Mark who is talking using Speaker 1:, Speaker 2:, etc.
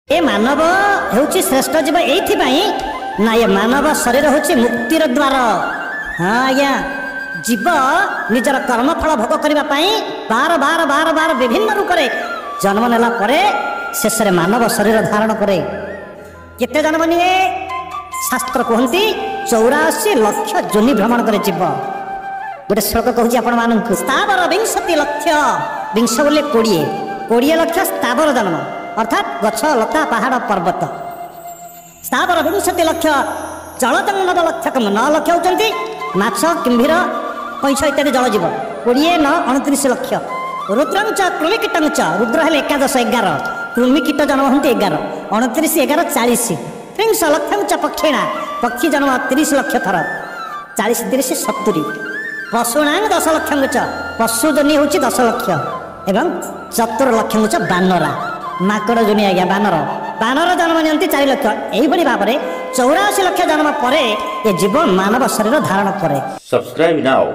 Speaker 1: ए मानव होउची श्रेष्ठ जीव एथि ना ये मानव शरीर होउची मुक्तिर द्वार। हाँ आज्ञा जीव निजर कर्मफल भोग करने बार बार बार बार विभिन्न रूप से जन्म नेला परे शेष में मानव शरीर धारण करे। केते जन्म निये शास्त्र कहती 84 लाख जोनि भ्रमण करे जीव। गोटे श्लोक कहूँ आपण मानक स्थावर 20 लाख विंश बोले 20 लाख स्थावर जन्म अर्थात गछ लता पहाड़ पर्वत। स्थावर 20 लाख जलतंग 9 लाख 9 लाख होती माछ किंभीर पैछ इत्यादि जल जीव 20 9 29 लाख। रुद्रंच कृमिकीटंच रुद्र हेले 11 11 कृमिकीट जन्म होती 11 29 11 40 30 लाख पक्षीणा पक्षी जन्म 30 लाख थर 40 30 70 पशुना 10 लाख पशु जनि हूँ 10 लाख एवं 4 लाख बानरा माकड़ जोनि आज्ञा बानर जन्म नियंती 4 लाख। यही भाव में 84 लाख जन्म पर ये जीव मानव शरीर धारण करे।
Speaker 2: Subscribe now.